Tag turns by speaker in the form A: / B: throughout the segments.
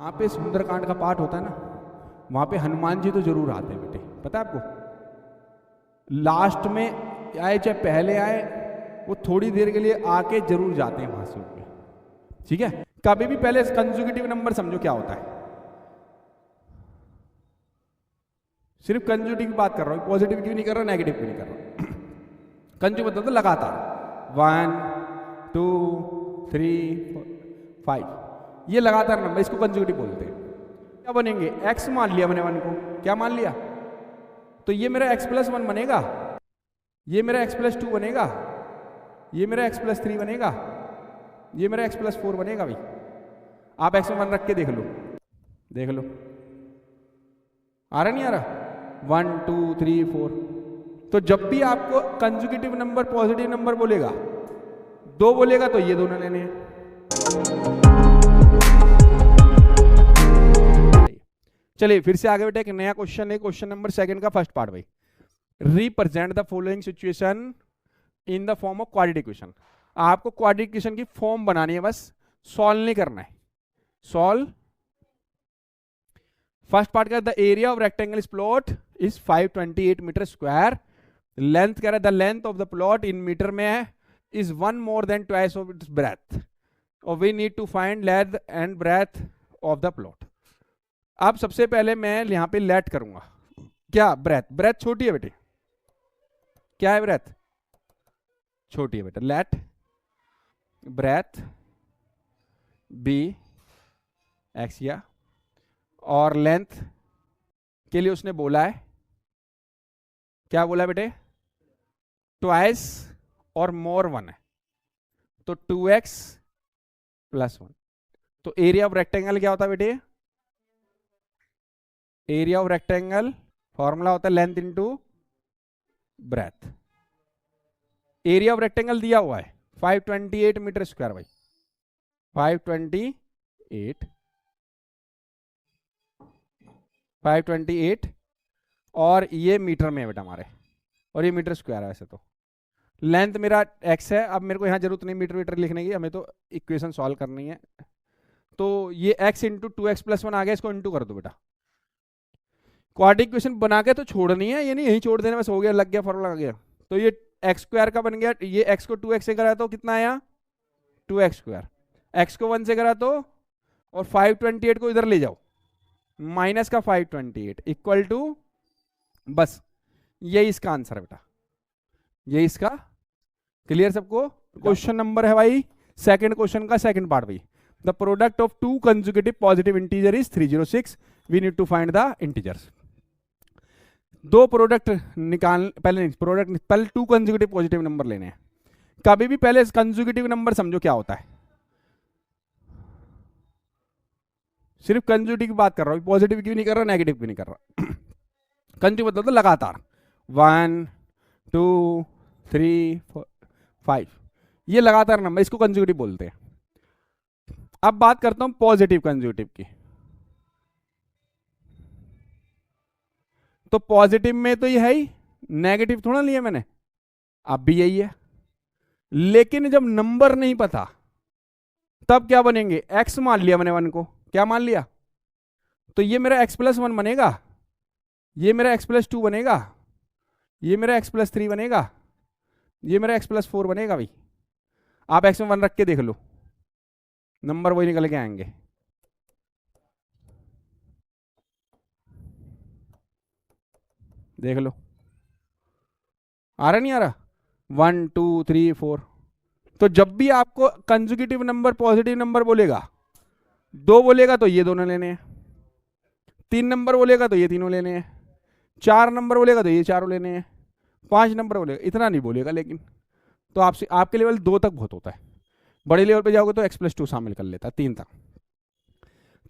A: जहाँ पे सुंदरकांड का पाठ होता है ना, वहाँ पे हनुमान जी तो जरूर आते हैं बेटे, पता है आपको। लास्ट में आए चाहे पहले आए, वो थोड़ी देर के लिए आके जरूर जाते हैं वहां से उठ के, ठीक है। कभी भी पहले कंजुगेटिव नंबर समझो क्या होता है। सिर्फ कंजुगेटिव की बात कर रहा हूँ, पॉजिटिव की नहीं कर रहा, नेगेटिव की नहीं कर रहा। कंजू मतलब तो लगातार 1 2 3 4 5, ये लगातार नंबर, इसको कंजुगेटिव बोलते हैं। क्या बनेंगे, x मान लिया मैंने 1 को, क्या मान लिया, तो ये मेरा x+1 बनेगा, ये मेरा x+2 बनेगा, ये मेरा x+3 बनेगा, ये मेरा x+4 बनेगा। भाई आप x में 1 रख के देख लो, देख लो आ रहा नहीं आ रहा, 1 2 3 4। तो जब भी आपको कंजुगेटिव नंबर पॉजिटिव नंबर बोलेगा, 2 बोलेगा तो ये दोनों लेने हैं। चलिए फिर से आगे बेटे, एक नया क्वेश्चन है, क्वेश्चन नंबर 2 का फर्स्ट पार्ट। भाई represent the following situation in the form of quadratic equation. आपको क्वाड्रेटिक इक्वेशन की फॉर्म बनानी है, बस सॉल्व नहीं करना है। सॉल्व फर्स्ट पार्ट का, the area of rectangle is plot is 528 metre square. Length कह रहा है, the length of the plot in metre में है is 1 more than twice of its breadth, और we need to find length and breadth of the plot. अब सबसे पहले मैं यहां पे लेट करूंगा, क्या ब्रेथ, ब्रेथ छोटी है बेटे, क्या है ब्रेथ, छोटी है बेटा। लेट ब्रेथ बी एक्स, या और लेंथ के लिए उसने बोला है, क्या बोला बेटे, ट्वाइस और मोर 1 है, तो 2x+1। तो एरिया ऑफ रेक्टेंगल क्या होता है बेटे, एरिया ऑफ रेक्टेंगल फॉर्मूला होता है length into breadth. Area of rectangle दिया हुआ है 528 मीटर स्क्वायर। भाई 528 और ये मीटर में है बेटा हमारे, और ये मीटर स्क्वायर है वैसे तो। लेंथ मेरा x है, अब मेरे को यहाँ जरूरत नहीं मीटर मीटर लिखने की, हमें तो इक्वेशन सॉल्व करनी है। तो ये x इंटू 2x+1 आ गया, इसको इंटू कर दो बेटा। क्वाड्रेटिक इक्वेशन बना के तो छोड़नी है, ये नहीं यही छोड़ देना बस, हो गया, लग गया, फॉर्मूला लग गया। तो ये x² का बन गया, ये x को 2x से करा तो कितना आया 2x², x को 1 से करा तो, और 528 को इधर ले जाओ, माइनस का 528 इक्वल टू, बस यही इसका आंसर है बेटा, यही इसका। क्लियर सबको। क्वेश्चन नंबर है भाई सेकंड क्वेश्चन का सेकंड पार्ट। भाई the product of 2 consecutive positive integer is 306, we need to find the integers. 2 product निकाल, पहले 2 कंसेक्यूटिव पॉजिटिव नंबर लेने हैं। कभी भी पहले कंसेक्यूटिव नंबर समझो क्या होता है, सिर्फ कंसेक्यूटिव की बात कर रहा हूं, पॉजिटिव की नहीं कर रहा, नेगेटिव की नहीं कर रहा। कंसेक्यूटिव मतलब तो लगातार 1 2 3 4 5, ये लगातार नंबर, इसको कंसेक्यूटिव बोलते हैं। अब बात करता हूं पॉजिटिव कंसेक्यूटिव की। तो पॉजिटिव में तो ये है ही, नेगेटिव थोड़ा लिया मैंने, अब भी यही है। लेकिन जब नंबर नहीं पता तब क्या बनेंगे, x मान लिया मैंने 1 को, क्या मान लिया, तो ये मेरा x+1 बनेगा, ये मेरा x+2 बनेगा, ये मेरा x+3 बनेगा, ये मेरा x+4 बनेगा। भाई आप x में 1 रख के देख लो, नंबर वही निकल के आएंगे। देख लो आ रहा नहीं आ रहा, 1 2 3 4। तो जब भी आपको कंसेक्यूटिव नंबर पॉजिटिव नंबर बोलेगा, 2 बोलेगा तो ये दोनों लेने हैं, 3 नंबर बोलेगा तो ये तीनों लेने हैं, 4 नंबर बोलेगा तो ये चारों लेने हैं, 5 नंबर बोलेगा, इतना नहीं बोलेगा लेकिन। तो आपसे आपके लेवल 2 तक बहुत होता है, बड़े लेवल पे जाओगे तो x+2 शामिल कर लेता है, 3 तक।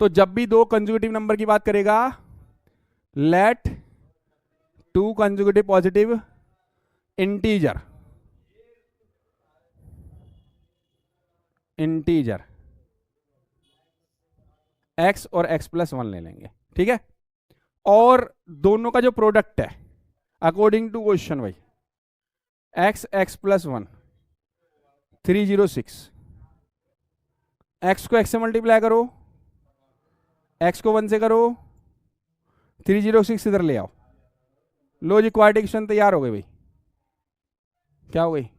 A: तो जब भी 2 कंसेक्यूटिव नंबर की बात करेगा, let 2 consecutive positive integer x और x+1 ले लेंगे, ठीक है। और दोनों का जो प्रोडक्ट है अकॉर्डिंग टू क्वेश्चन, भाई x+1 306, x को x से मल्टीप्लाई करो, x को 1 से करो, 306 इधर ले आओ, लो जी क्वाड्रेटिक इक्वेशन तैयार हो गई भाई। क्या हो गई?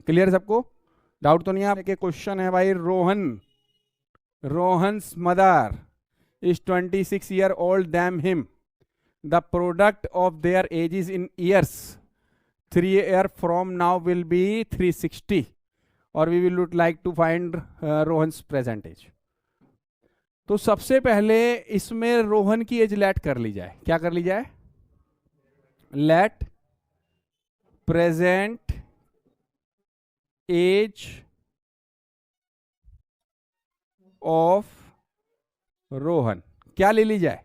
A: क्लियर सबको? डाउट तो नहीं है? आपके क्वेश्चन है भाई, Rohan's mother is 26 year old than him. The product of their ages in years 3 year from now will be 360 or we will would like to find Rohan's present age. तो सबसे पहले इसमें रोहन की एज लेट कर ली जाए। क्या कर ली जाए? Let present age of Rohan क्या ले ली जाए?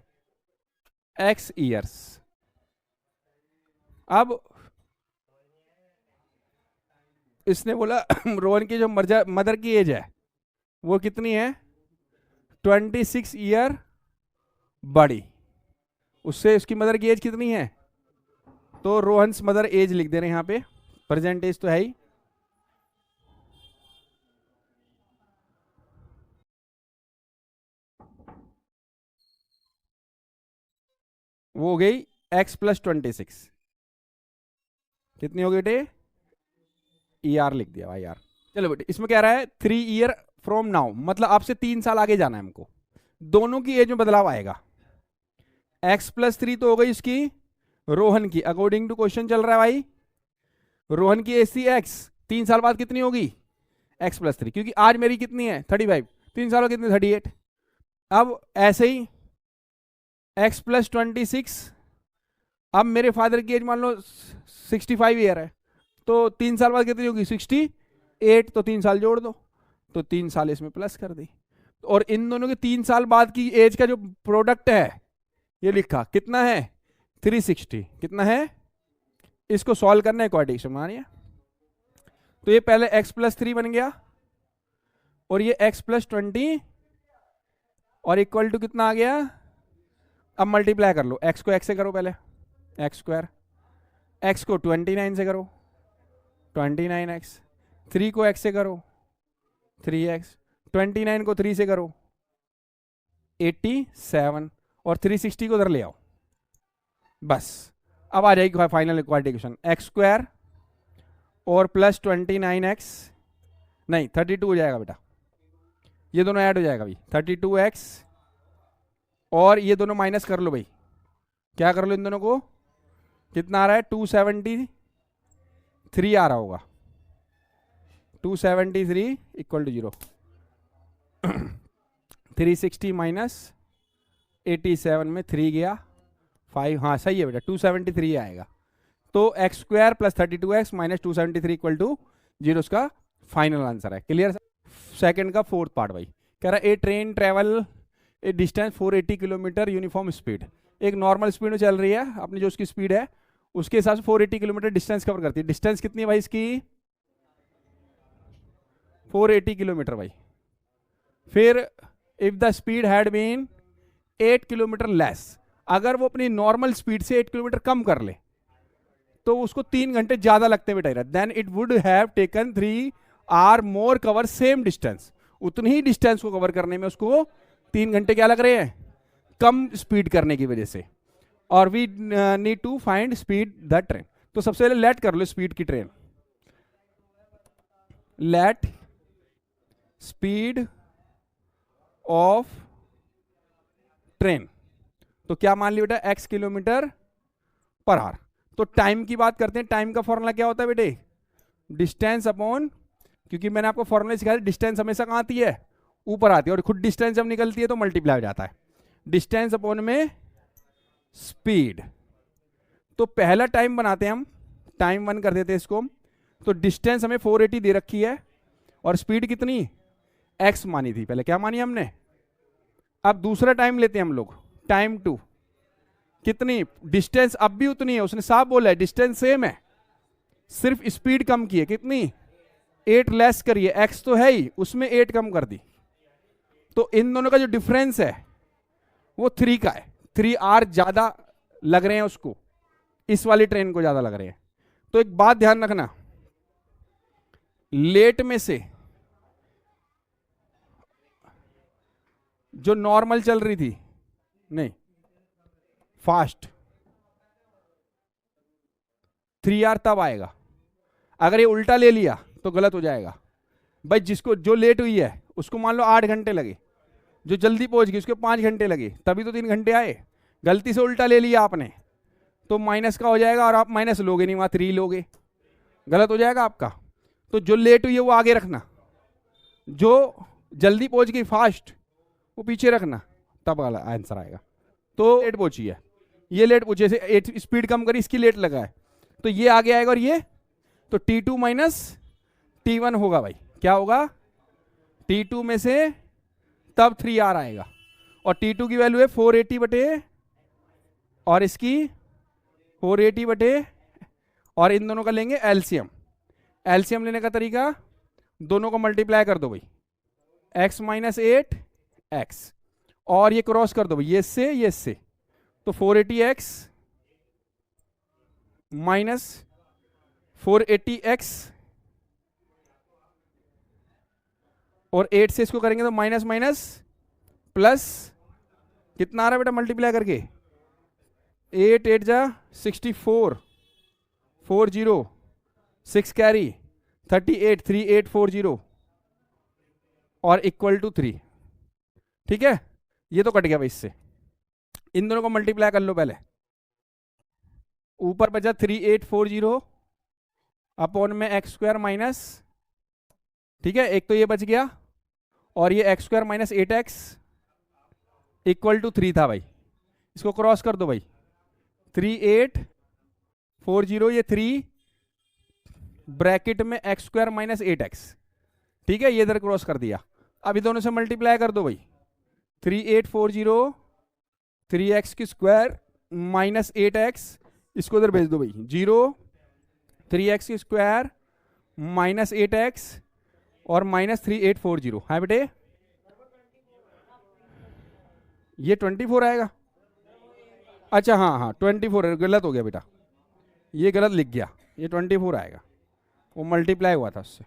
A: x years. अब इसने बोला रोहन की जो मदर की एज है वो कितनी है? 26 ईयर बड़ी, उससे उसकी मदर की एज कितनी है? तो रोहन्स मदर एज लिख दे रहे हैं यहां पे, प्रेजेंट एज तो है ही। वो हो गई x + 26। कितनी हो गई बेटे? ER लिख दिया भाई यार। चलो बेटे, इसमें क्या रहा है? 3 ईयर फ्रॉम नाउ, मतलब आपसे 3 साल आगे जाना है हमको। दोनों की एज में बदलाव आएगा। x + 3 तो हो गई इसकी रोहन की, अकॉर्डिंग टू क्वेश्चन चल रहा है भाई। रोहन की एज थी x, 3 साल बाद कितनी होगी? x + 3, क्योंकि आज मेरी कितनी है? 35, 3 साल कितनी? 38। अब ऐसे ही x + 26, अब मेरे फादर की एज मान लो 65 ईयर है, तो 3 साल बाद कितनी होगी? 68, तो 3 साल जोड़ दो, तो 3 साल इसमें प्लस कर दी। और इन दोनों के 3 साल बाद की एज का जो प्रोडक्ट है ये लिखा, कितना है? 360। कितना है? इसको सॉल्व करना है, क्वाड्रेटिक इक्वेशन बनानी है। तो ये पहले x + 3 बन गया और ये x + 20 और इक्वल टू कितना आ गया? अब मल्टीप्लाई कर लो, x को x से करो पहले, x², x को 29 से करो 29x, 3 को x से करो 3x, 29 को 3 से करो 87 और 360 को उधर ले आओ। बस अब आ जाएगी फाइनल क्वाड्रेटिक इक्वेशन, x² और प्लस 29x, नहीं 32 हो जाएगा बेटा, ये दोनों ऐड हो जाएगा भाई, 32x और ये दोनों माइनस कर लो भाई। क्या कर लो इन दोनों को? कितना आ रहा है? 273 आ रहा होगा, 273 इक्वल टू 0। 360 माइनस 87 में 3 गया 5, हाँ सही है बेटा, 273 आएगा। तो x² + 32x - 273 इक्वल टू 0 उसका फाइनल आंसर है। क्लियर? सेकंड का 4th पार्ट भाई कह रहा है a train travel a distance 480 kilometre uniform speed. एक नॉर्मल स्पीड में चल रही है, अपनी जो उसकी स्पीड है उसके हिसाब से 480 किलोमीटर डिस्टेंस कवर करती है। डिस्टेंस कितनी है भाई इसकी? 480 किलोमीटर भाई। फिर if the speed had been 8 kilometre less, अगर वो अपनी नॉर्मल स्पीड से 8 किलोमीटर कम कर ले तो उसको 3 घंटे ज्यादा लगते हैं बेटा, then it would have taken 3 hour more cover same distance. उतनी ही डिस्टेंस को कवर करने में उसको 3 घंटे क्या लग रहे हैं? कम स्पीड करने की वजह से। और we need to find speed the train. तो सबसे पहले लेट कर लो स्पीड की train, let speed of train, तो क्या मान लिया बेटा? x kilometre per hour. तो टाइम की बात करते हैं, टाइम का फॉर्मूला क्या होता है बेटे? डिस्टेंस अपॉन, क्योंकि मैंने आपको फॉर्मूला सिखाया डिस्टेंस हमेशा कहां आती है? ऊपर आती है, और खुद डिस्टेंस जब निकलती है तो मल्टीप्लाई हो जाता है। डिस्टेंस अपॉन में स्पीड। तो पहला टाइम बनाते हैं हम, टाइम 1 कर देते हैं इसको। तो डिस्टेंस हमें 480 दे रखी है और स्पीड कितनी? x मानी थी पहले, क्या मानी हमने? अब दूसरा टाइम लेते हैं हम लोग, टाइम 2। कितनी? डिस्टेंस अब भी उतनी है, उसने साफ बोला है डिस्टेंस सेम है, सिर्फ स्पीड कम की है। कितनी? 8 लेस करिए, x तो है ही, उसमें 8 कम कर दी। तो इन दोनों का जो डिफरेंस है वो 3 का है। 3 आवर ज्यादा लग रहे हैं उसको, इस वाली ट्रेन को ज्यादा लग रहे हैं। तो एक बात ध्यान रखना, लेट में से जो नॉर्मल चल रही थी, नहीं फास्ट, 3R तब आएगा। अगर ये उल्टा ले लिया तो गलत हो जाएगा भाई। जिसको जो लेट हुई है उसको मान लो 8 घंटे लगे, जो जल्दी पहुंच गई उसके 5 घंटे लगे, तभी तो 3 घंटे आए। गलती से उल्टा ले लिया आपने तो माइनस का हो जाएगा, और आप माइनस लोगे नहीं, वहां 3 लोगे, गलत हो जाएगा आपका। तो जो लेट हुई है वो आगे रखना, जो जल्दी पहुंच गई फास्ट वो पीछे रखना, तब वाला आंसर आएगा। तो लेट पहुंची है, ये लेट पहुंची, जैसे स्पीड कम करी इसकी लेट लगा है तो ये आगे आएगा, और ये तो T2 माइनस T1 होगा भाई। क्या होगा? T2 में से तब 3R आएगा, और T2 की वैल्यू है 480 बटे, और इसकी 480 बटे, और इन दोनों का लेंगे एलसीएम। एलसीएम लेने का तरीका, दोनों को मल्टीप्लाई कर दो भाई, x माइनस 8x, और ये क्रॉस कर दो भाई, ये इससे, तो 480x माइनस 480x, और 8 से इसको करेंगे तो माइनस माइनस प्लस, कितना आ रहा है बेटा मल्टीप्लाई करके? 8 8 जा 64, 40, 6 कैरी 38, 3840, और इक्वल टू 3। ठीक है, ये तो कट गया भाई इससे। इन दोनों को मल्टीप्लाई कर लो पहले, ऊपर बचा 3840 अपॉन में एक्स स्क्वायर माइनस, ठीक है, एक तो ये बच गया, और ये x square minus 8x equal to 3 था भाई। इसको क्रॉस कर दो भाई, 3840, ये 3 ब्रैकेट में एक्स स्क्वायर माइनस 8x, ठीक है, ये इधर क्रॉस कर दिया। अभी दोनों से मल्टीप्लाई कर दो भाई, 3840 3x की स्क्वायर माइनस 8x, इसको इधर भेज दो भाई, 0 3x की स्क्वायर माइनस 8x और माइनस 3840 है बेटे। ये 24 आएगा। अच्छा हाँ 24, गलत हो गया बेटा, ये गलत लिख गया, ये 24 आएगा, वो मल्टीप्लाई हुआ था उससे,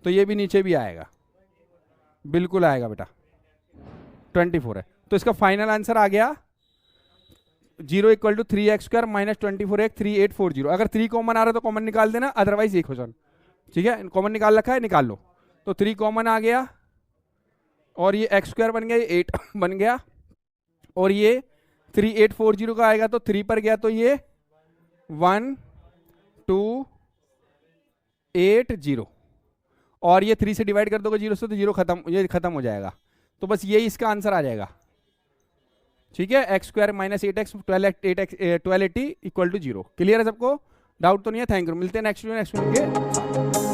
A: तो ये भी नीचे भी आएगा, बिल्कुल आएगा बेटा, 24 है। तो इसका फाइनल आंसर आ गया 0 equal to 3x square minus 24x 3840। अगर 3 कॉमन आ रहा है तो कॉमन निकाल देना, अदरवाइज एक क्वेश्चन, ठीक है, कॉमन निकाल रखा है, निकाल लो। तो 3 कॉमन आ गया, और ये एक्स स्क्वायर बन गया, ये 8 बन गया, और ये 3840 का आएगा तो 3 पर गया, तो ये 1280, और ये 3 से डिवाइड कर दोगे 0 से तो 0 खत्म, ये खत्म हो जाएगा। तो बस यही इसका आंसर आ जाएगा, ठीक है, x square minus 8x 1280 equal to 0। Clear है सबको? डाउट तो नहीं है? थैंक यू, मिलते हैं नेक्स्ट वीडियो के